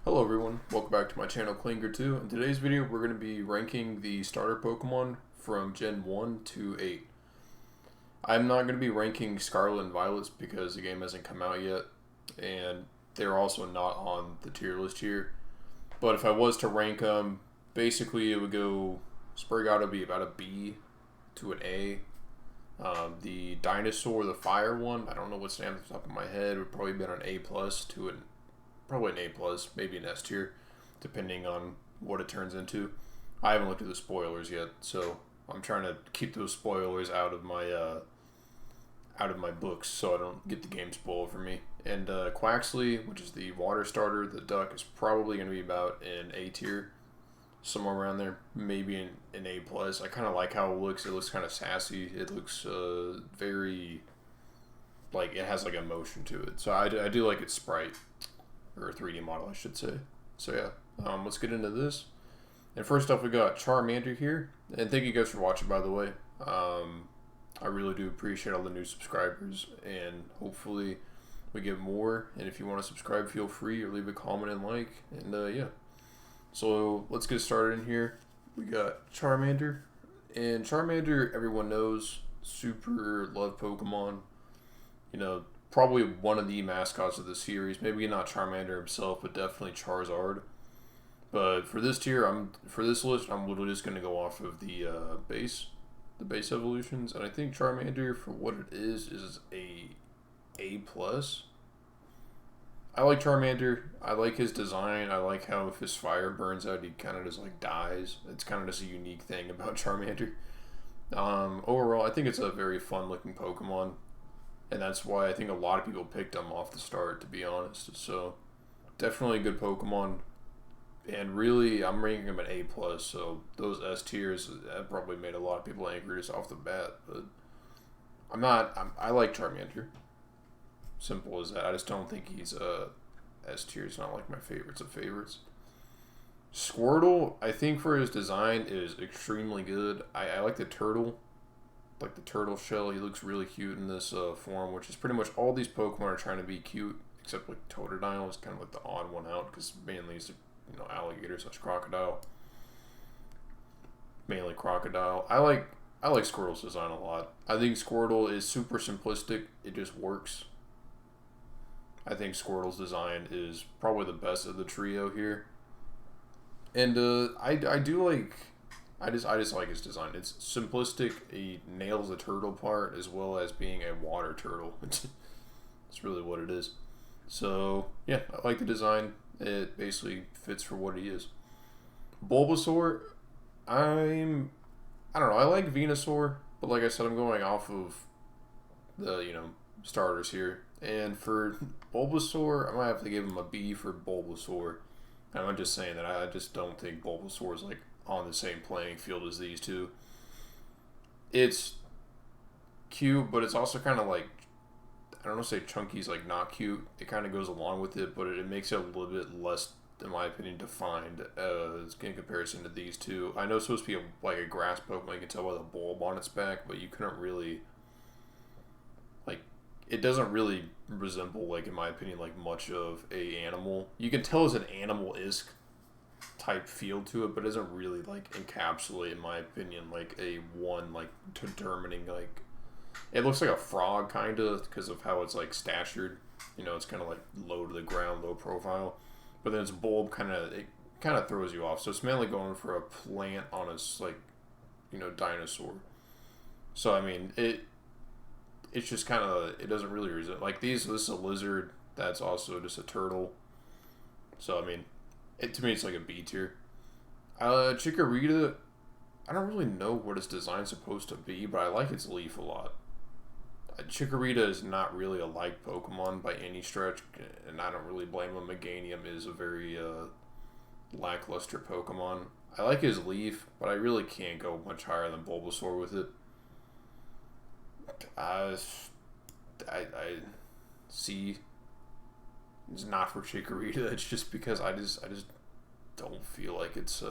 Hello everyone, welcome back to my channel Klinger2. In today's video we're going to be ranking the starter Pokemon from Gen 1 to 8. I'm not going to be ranking Scarlet and Violet because the game hasn't come out yet, and they're also not on the tier list here. But if I was to rank them, basically it would go, Sprigat would be about a B to an A. The Dinosaur, the Fire one, I don't know what's named off the top of my head, would probably be an A plus to an probably an A plus, maybe an S tier, depending on what it turns into. I haven't looked at the spoilers yet, so I'm trying to keep those spoilers out of my books, so I don't get the game spoiled for me. And Quaxley, which is the water starter, the duck, is probably going to be about an A tier, somewhere around there, maybe an A plus. I kind of like how it looks. It looks kind of sassy. It looks very like it has like emotion to it. So I do like its sprite. Or a 3D model, I should say. So yeah, let's get into this. And first off, we got Charmander here. And thank you guys for watching, by the way. I really do appreciate all the new subscribers. And hopefully we get more. And if you want to subscribe, feel free or leave a comment and like. And yeah. So let's get started in here. We got Charmander. And Charmander, everyone knows, super love Pokemon. You know, probably one of the mascots of the series. Maybe not Charmander himself, but definitely Charizard. But for this tier, for this list, I'm literally just going to go off of the base evolutions, and I think Charmander, for what it is A plus. I like Charmander. I like his design. I like how if his fire burns out, he kind of just like dies. It's kind of just a unique thing about Charmander. Overall, I think it's a very fun looking Pokemon. And that's why I think a lot of people picked him off the start, to be honest. So, definitely a good Pokemon. And really, I'm ranking him at A+. So, those S tiers, that probably made a lot of people angry just off the bat. But I like Charmander. Simple as that. I just don't think he's S tier. It's not like my favorites of favorites. Squirtle, I think for his design, is extremely good. I like the turtle. Like the turtle shell, he looks really cute in this form, which is pretty much all these Pokemon are trying to be cute, except like Totodile is kind of like the odd one out because mainly he's alligator / crocodile. Mainly crocodile. I like Squirtle's design a lot. I think Squirtle is super simplistic. It just works. I think Squirtle's design is probably the best of the trio here, and I do like. I just like his design. It's simplistic. He nails the turtle part as well as being a water turtle. It's really what it is. So yeah, I like the design. It basically fits for what he is. Bulbasaur, I don't know. I like Venusaur, but like I said, I'm going off of the starters here. And for Bulbasaur, I might have to give him a B for Bulbasaur. And I'm just saying that I just don't think Bulbasaur is like on the same playing field as these two. It's cute, but it's also kind of like, I don't want to say chunky's like not cute. It kind of goes along with it, but it makes it a little bit less, in my opinion, defined in comparison to these two. I know it's supposed to be like a grass Pokemon. You can tell by the bulb on its back, but you couldn't really, like, it doesn't really resemble, like, in my opinion, like much of a animal. You can tell it's an animal-esque type feel to it, but doesn't really like encapsulate, in my opinion, like a one like determining like it looks like a frog kind of because of how it's like statured. It's kind of like low to the ground, low profile, but then its bulb kind of throws you off. So it's mainly going for a plant on its like dinosaur. So I mean it's just kind of, it doesn't really resent like these. This is a lizard that's also just a turtle. So I mean, to me, it's like a B tier. Chikorita, I don't really know what its design's supposed to be, but I like its leaf a lot. Chikorita is not really a like Pokemon by any stretch, and I don't really blame him. Meganium is a very lackluster Pokemon. I like his leaf, but I really can't go much higher than Bulbasaur with it. I see. It's not for Chikorita. It's just because I just don't feel like it's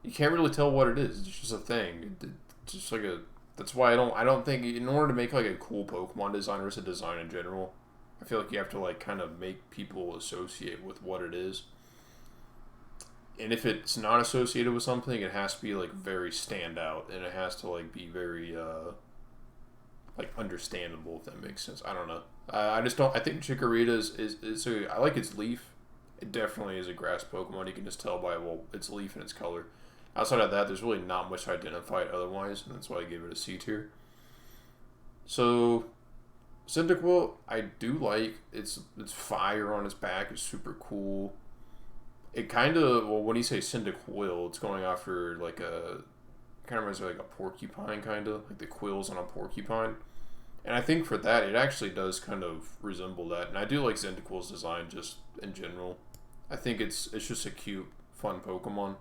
you can't really tell what it is. It's just a thing. It's just like a. That's why I don't think in order to make like a cool Pokemon design or just a design in general, I feel like you have to like kind of make people associate with what it is. And if it's not associated with something, it has to be like very standout, and it has to like be very like understandable, if that makes sense. I don't know. I just don't. I think Chikorita is I like its leaf. It definitely is a grass Pokemon. You can just tell by its leaf and its color. Outside of that, there's really not much to identify it otherwise, and that's why I gave it a C tier. So, Cyndaquil, I do like. It's fire on its back. It's super cool. It kind of, well, when you say Cyndaquil, it's going after like a, kind of reminds me of like a porcupine, kind of like the quills on a porcupine. And I think for that, it actually does kind of resemble that. And I do like Cyndaquil's design just in general. I think it's just a cute, fun Pokemon.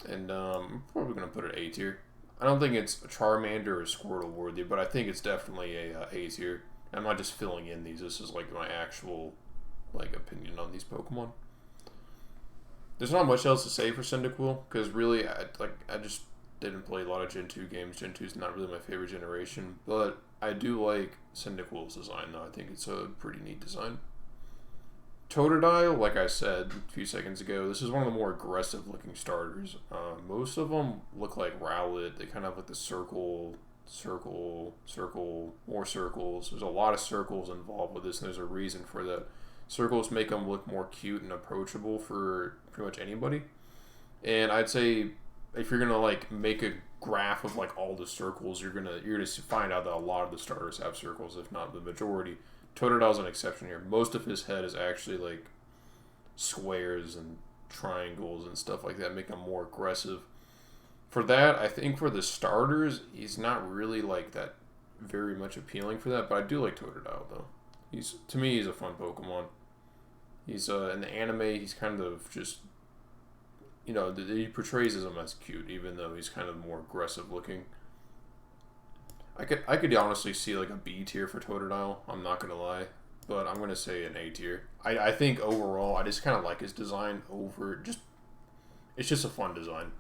And I'm probably going to put it A tier. I don't think it's a Charmander or Squirtle worthy, but I think it's definitely a A tier. I'm not just filling in these. This is like my actual like opinion on these Pokemon. There's not much else to say for Cyndaquil, because really, I just didn't play a lot of Gen 2 games. Gen 2 is not really my favorite generation, but I do like Cyndaquil's design, though. I think it's a pretty neat design. Totodile, like I said a few seconds ago, this is one of the more aggressive-looking starters. Most of them look like Rowlet. They kind of have like the circle, more circles. There's a lot of circles involved with this, and there's a reason for that. Circles make them look more cute and approachable for pretty much anybody. And I'd say if you're gonna like make a graph of like all the circles, you're gonna find out that a lot of the starters have circles, if not the majority. Totodile's an exception here. Most of his head is actually like squares and triangles and stuff like that, make him more aggressive. For that, I think for the starters, he's not really like that very much appealing for that, but I do like Totodile though. To me, he's a fun Pokemon. He's in the anime, he's kind of just, you know, he portrays him as cute, even though he's kind of more aggressive looking. I could honestly see like a B tier for Totodile. I'm not gonna lie, but I'm gonna say an A tier. I think overall, I just kind of like his design over it's just a fun design,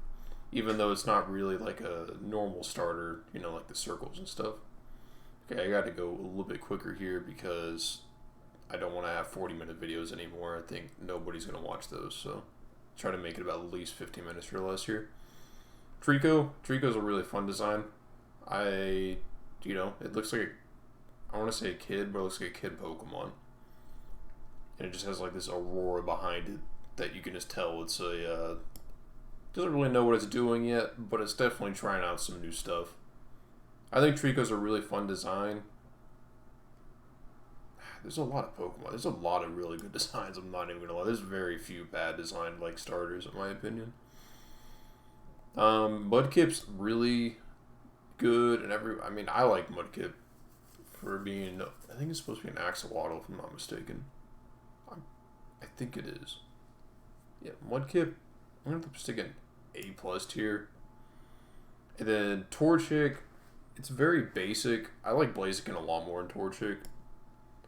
even though it's not really like a normal starter. You know, like the circles and stuff. Okay, I got to go a little bit quicker here because I don't want to have 40-minute videos anymore. I think nobody's going to watch those, so try to make it about at least 15 minutes or less here. Trico's a really fun design. It looks like I want to say a kid, but it looks like a kid Pokemon. And it just has like this aurora behind it that you can just tell it's doesn't really know what it's doing yet, but it's definitely trying out some new stuff. I think Trico's a really fun design. There's a lot of Pokemon. There's a lot of really good designs. I'm not even gonna lie. There's very few bad designed like starters, in my opinion. Mudkip's really good, and I like Mudkip for being. I think it's supposed to be an Axolotl, if I'm not mistaken. I think it is. Yeah, Mudkip. I'm gonna have to stick an A+ tier, and then Torchic. It's very basic. I like Blaziken a lot more than Torchic.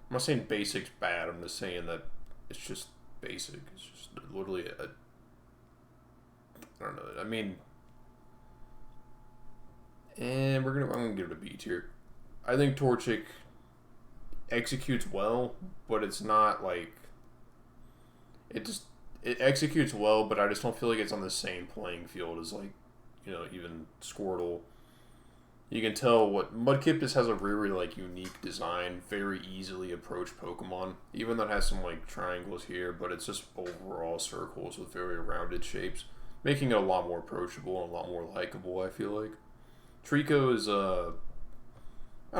I'm not saying basic's bad. I'm just saying that it's just basic. It's just literally I don't know. I mean, and I'm gonna give it a B tier. I think Torchic executes well, but it's not like it executes well, but I just don't feel like it's on the same playing field as like, you know, even Squirtle. You can tell what Mudkip just has a really like unique design, very easily approached Pokemon. Even though it has some like triangles here, but it's just overall circles with very rounded shapes, making it a lot more approachable and a lot more likable. I feel like Trico is I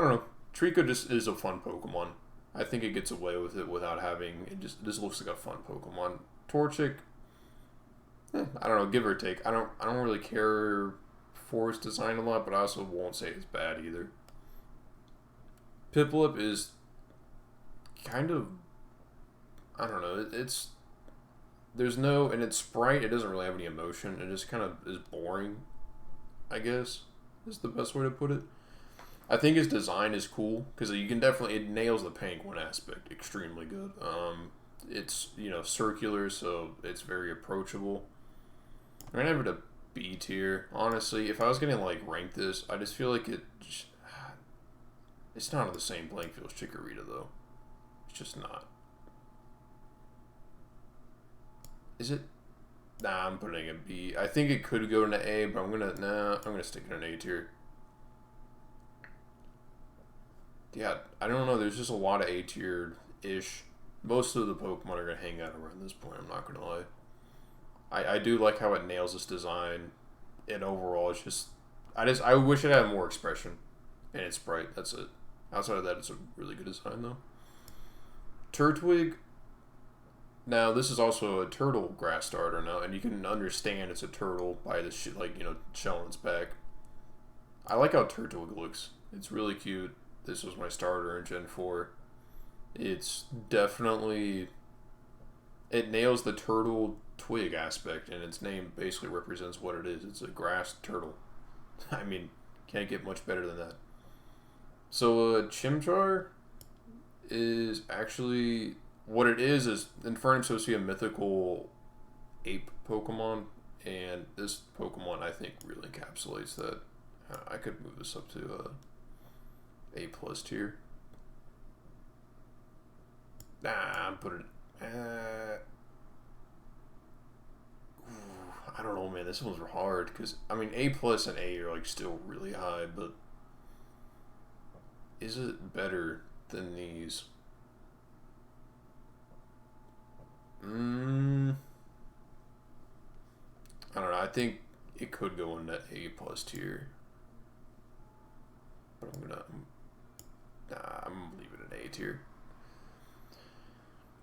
don't know. Trico just is a fun Pokemon. I think it gets away with it without having it. Just looks like a fun Pokemon. Torchic, I don't know, give or take. I don't really care for its design a lot, but I also won't say it's bad either. Piplup is kind of, I don't know, there's no, and its sprite, it doesn't really have any emotion. It just kind of is boring, I guess, is the best way to put it. I think its design is cool, because you can definitely, it nails the penguin aspect extremely good. It's, you know, circular, so it's very approachable. I'm going to have it a B tier. Honestly, if I was going to, like, rank this, I just feel like It's not on the same playing field as Chikorita, though. It's just not. Is it? Nah, I'm putting a B. I think it could go into A, but I'm gonna stick it in A tier. Yeah, I don't know. There's just a lot of A tier-ish. Most of the Pokemon are gonna hang out around this point. I'm not gonna lie. I do like how it nails this design, and overall, it's just I wish it had more expression, and it's bright. That's it. Outside of that, it's a really good design though. Turtwig. Now this is also a turtle grass starter now, and you can understand it's a turtle by the shell on its back. I like how Turtwig looks. It's really cute. This was my starter in Gen 4. It's definitely... It nails the turtle twig aspect, and its name basically represents what it is. It's a grass turtle. I mean, can't get much better than that. So, Chimchar is actually... What it is Infernum supposed to be a mythical ape Pokemon, and this Pokemon, I think, really encapsulates that. I could move this up to A+ tier. Nah, I'm putting it... I don't know, man. This one's hard, because, I mean, A+ and A are, like, still really high, but... Is it better than these? I don't know. I think it could go into A+ tier. But I'm gonna leave it in A tier.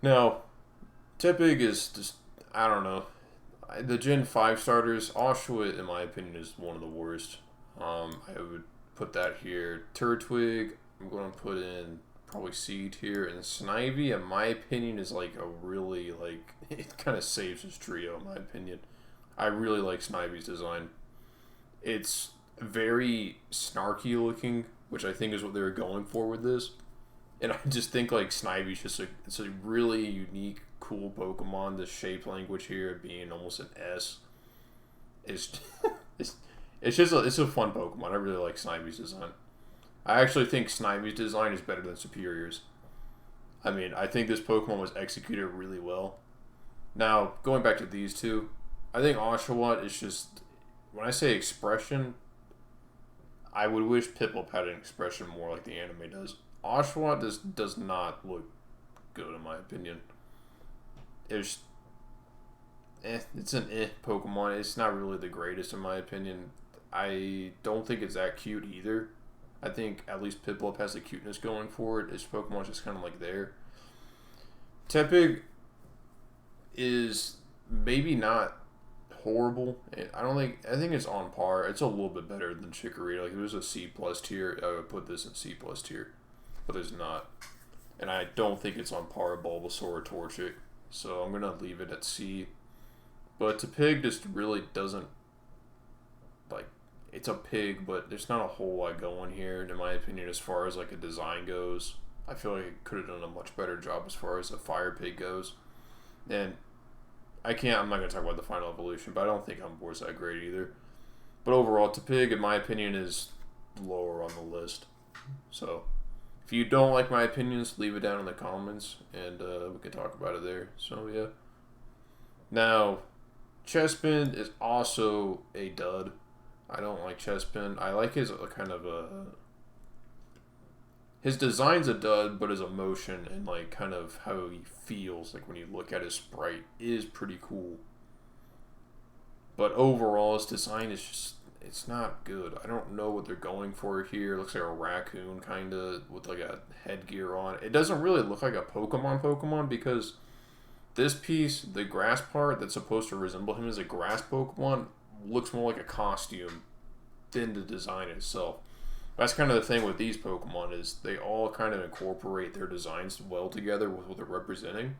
Now, Tepig is just, I don't know. The Gen 5 starters, Oshawott, in my opinion, is one of the worst. I would put that here. Turtwig, I'm going to put in probably C tier. And Snivy, in my opinion, is like a really, like, it kind of saves his trio, in my opinion. I really like Snivy's design. It's very snarky looking, which I think is what they were going for with this. And I just think, like, Snivy's just it's a really unique, cool Pokemon. The shape language here being almost an S. It's it's a fun Pokemon. I really like Snivy's design. I actually think Snivy's design is better than Superior's. I mean, I think this Pokemon was executed really well. Now, going back to these two, I think Oshawott is just... When I say expression, I would wish Piplup had an expression more like the anime does. Oshawott does not look good, in my opinion. It's an Pokemon. It's not really the greatest, in my opinion. I don't think it's that cute either. I think at least Piplup has the cuteness going for it. This Pokemon's just kind of like there. Tepig is maybe not horrible. I think it's on par. It's a little bit better than Chikorita. Like, if it was a C+ tier, I would put this in C+ tier. But it's not. And I don't think it's on par with Bulbasaur or Torchic. So I'm going to leave it at C. But Tepig just really doesn't, like, it's a pig, but there's not a whole lot going here, in my opinion, as far as, like, a design goes. I feel like it could have done a much better job as far as a fire pig goes. And I'm not going to talk about the final evolution, but I don't think Umbreon's that great either. But overall, Tepig, in my opinion, is lower on the list. So, if you don't like my opinions, leave it down in the comments, and we can talk about it there. So, yeah. Now, Chespin is also a dud. I don't like Chespin. I like his his design's a dud, but his emotion and, like, kind of how he feels, like, when you look at his sprite, is pretty cool. But overall, his design is just, it's not good. I don't know what they're going for here. It looks like a raccoon, kind of, with, like, a headgear on. It doesn't really look like a Pokemon because this piece, the grass part that's supposed to resemble him as a grass Pokemon, looks more like a costume than the design itself. That's kind of the thing with these Pokemon, is they all kind of incorporate their designs well together with what they're representing.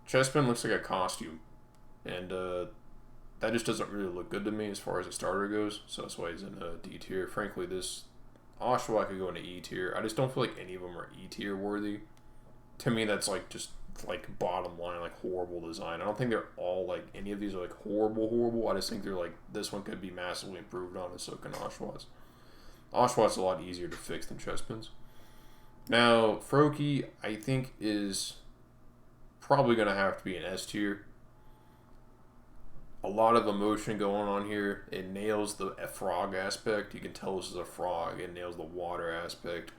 Chespin looks like a costume, and that just doesn't really look good to me as far as a starter goes, so that's why he's in D tier. Frankly, this Oshawott could go into E tier. I just don't feel like any of them are E tier worthy. To me, that's like just like bottom line, like horrible design. I don't think they're all like, any of these are like horrible. I just think they're like, this one could be massively improved on, and so can Oshawott's. Oshawott's a lot easier to fix than Chespin's. Now, Froakie, I think, is probably going to have to be an S tier. A lot of emotion going on here. It nails the frog aspect. You can tell this is a frog. It nails the water aspect.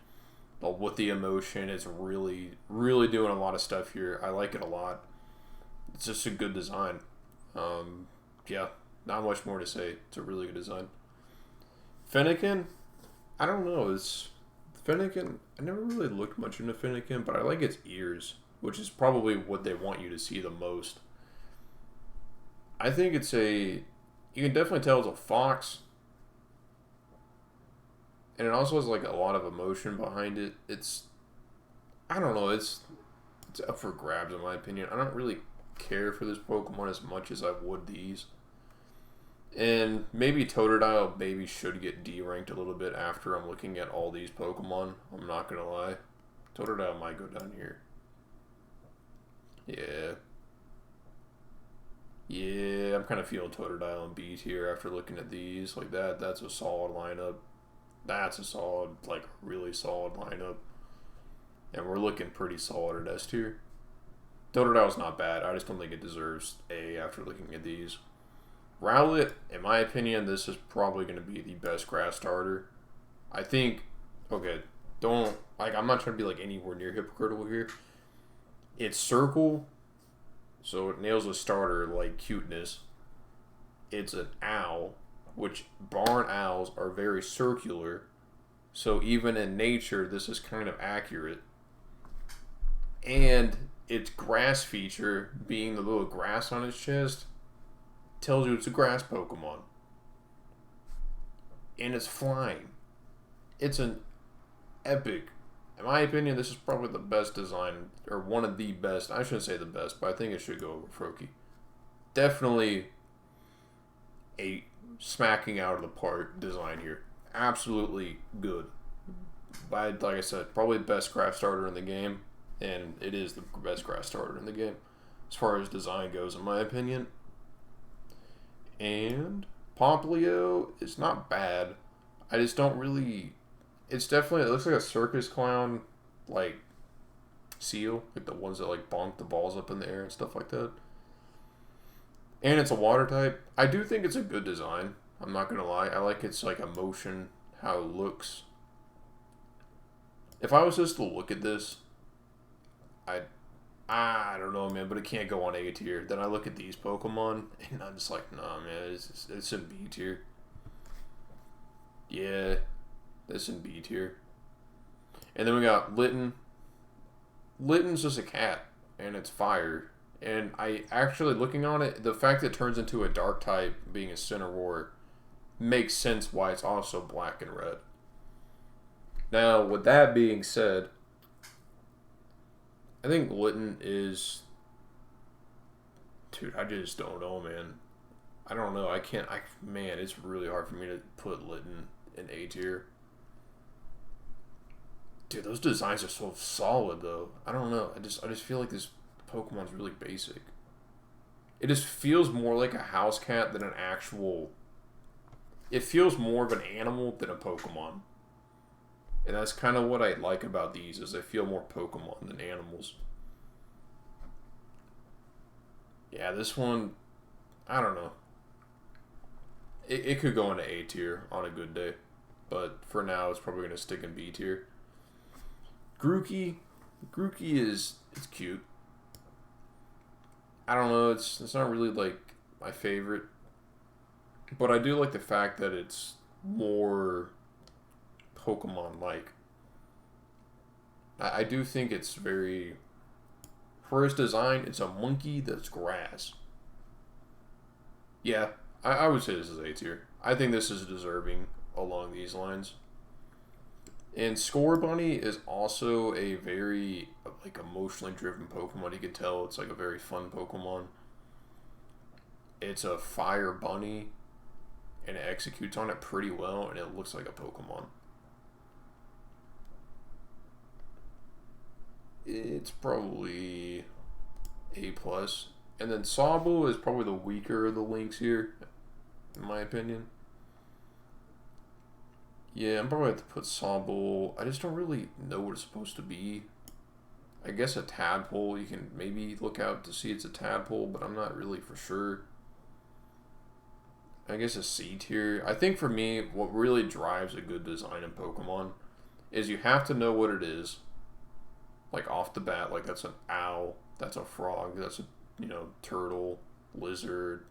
But with the emotion, it's really, really doing a lot of stuff here. I like it a lot. It's just a good design. Yeah, not much more to say. It's a really good design. Fennekin, I don't know. It's Fennekin. I never really looked much into Fennekin, but I like its ears, which is probably what they want you to see the most. I think it's a. You can definitely tell it's a fox, and it also has like a lot of emotion behind it. It's. I don't know. It's up for grabs in my opinion. I don't really care for this Pokemon as much as I would these. And maybe Totodile maybe should get D ranked a little bit after I'm looking at all these Pokemon. I'm not gonna lie. Totodile might go down here. Yeah. Yeah, I'm kind of feeling Totodile and B tier after looking at these. Like that's a solid lineup. That's a solid, like really solid lineup. And we're looking pretty solid at S tier. Totodile's not bad. I just don't think it deserves A after looking at these. Rowlet, in my opinion, this is probably going to be the best grass starter. I think, okay, I'm not trying to be like anywhere near hypocritical here. It's circle, so it nails a starter like cuteness. It's an owl, which barn owls are very circular, so even in nature, this is kind of accurate. And its grass feature, being the little grass on its chest, tells you it's a grass Pokemon. And it's flying. It's an epic. In my opinion, this is probably the best design, or one of the best. I shouldn't say the best, but I think it should go over Froakie. Definitely a smacking out of the park design here. Absolutely good. Like I said, probably the best grass starter in the game, and it is the best grass starter in the game as far as design goes, in my opinion. And Pomplio is not bad. I just don't really. It's definitely. It looks like a circus clown, like seal, like the ones that like bonk the balls up in the air and stuff like that. And it's a water type. I do think it's a good design. I'm not gonna lie. I like its like emotion, how it looks. If I was just to look at this, I don't know, man, but it can't go on A tier. Then I look at these Pokemon, and I'm just like, nah, man, it's in B tier. Yeah, it's in B tier. And then we got Litten. Litten's just a cat, and it's fire. And I actually, looking on it, the fact that it turns into a dark type, being a Cineroar, makes sense why it's also black and red. Now, with that being said, I think Litten is... Dude, I just don't know, man. I don't know. I can't... Man, it's really hard for me to put Litten in A tier. Dude, those designs are so solid, though. I don't know. I just feel like this Pokemon's really basic. It just feels more like a house cat than an actual... It feels more of an animal than a Pokemon. And that's kind of what I like about these, is they feel more Pokemon than animals. Yeah, this one, I don't know. It could go into A tier on a good day. But for now, it's probably going to stick in B tier. Grookey it's cute. I don't know, it's not really like my favorite. But I do like the fact that it's more Pokemon-like. I do think it's very... For its design, it's a monkey that's grass. Yeah, I would say this is A tier. I think this is deserving along these lines. And Scorbunny is also a very like emotionally driven Pokemon. You can tell it's like a very fun Pokemon. It's a fire bunny, and it executes on it pretty well, and it looks like a Pokemon. It's probably A+. And then Sobble is probably the weaker of the links here, in my opinion. Yeah, I'm probably have to put Sobble. I just don't really know what it's supposed to be. I guess a tadpole. You can maybe look out to see it's a tadpole, but I'm not really for sure. I guess a C tier. I think for me, what really drives a good design in Pokemon is you have to know what it is. Like off the bat, like that's an owl, that's a frog, that's a turtle, lizard.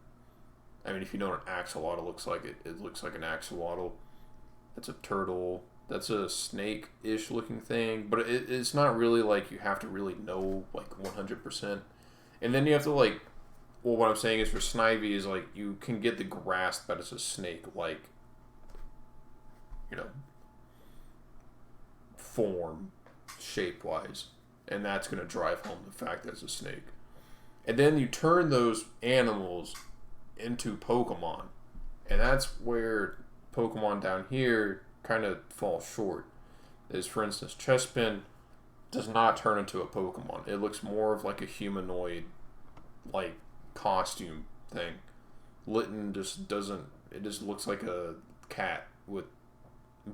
I mean, if you know what an axolotl looks like, it looks like an axolotl. That's a turtle. That's a snake-ish looking thing, but it's not really like you have to really know like 100%. And then you have to like, well, what I'm saying is for Snivy is like you can get the grasp that it's a snake, like, you know, form, shape-wise, and that's going to drive home the fact that it's a snake. And then you turn those animals into Pokemon, and that's where Pokemon down here kind of fall short. Is, for instance, Chespin does not turn into a Pokemon. It looks more of like a humanoid, like, costume thing. Litten just doesn't. It just looks like a cat with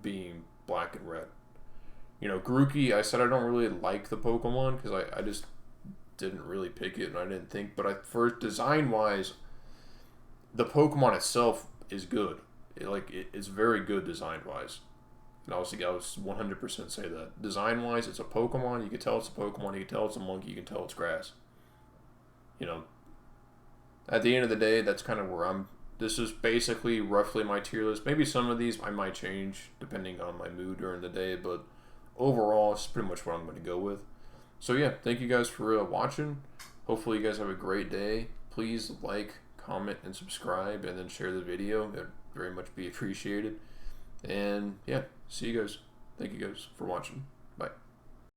being black and red. Grookey, I said I don't really like the Pokemon because I just didn't really pick it and I didn't think. But for design-wise, the Pokemon itself is good. It's very good design-wise. And obviously, I was 100% say that. Design-wise, it's a Pokemon. You can tell it's a Pokemon. You can tell it's a monkey. You can tell it's grass. At the end of the day, that's kind of where I'm. This is basically roughly my tier list. Maybe some of these I might change depending on my mood during the day, but overall, it's pretty much what I'm going to go with. So yeah, thank you guys for watching. Hopefully you guys have a great day. Please like, comment, and subscribe, and then share the video. It would very much be appreciated. And yeah, see you guys. Thank you guys for watching.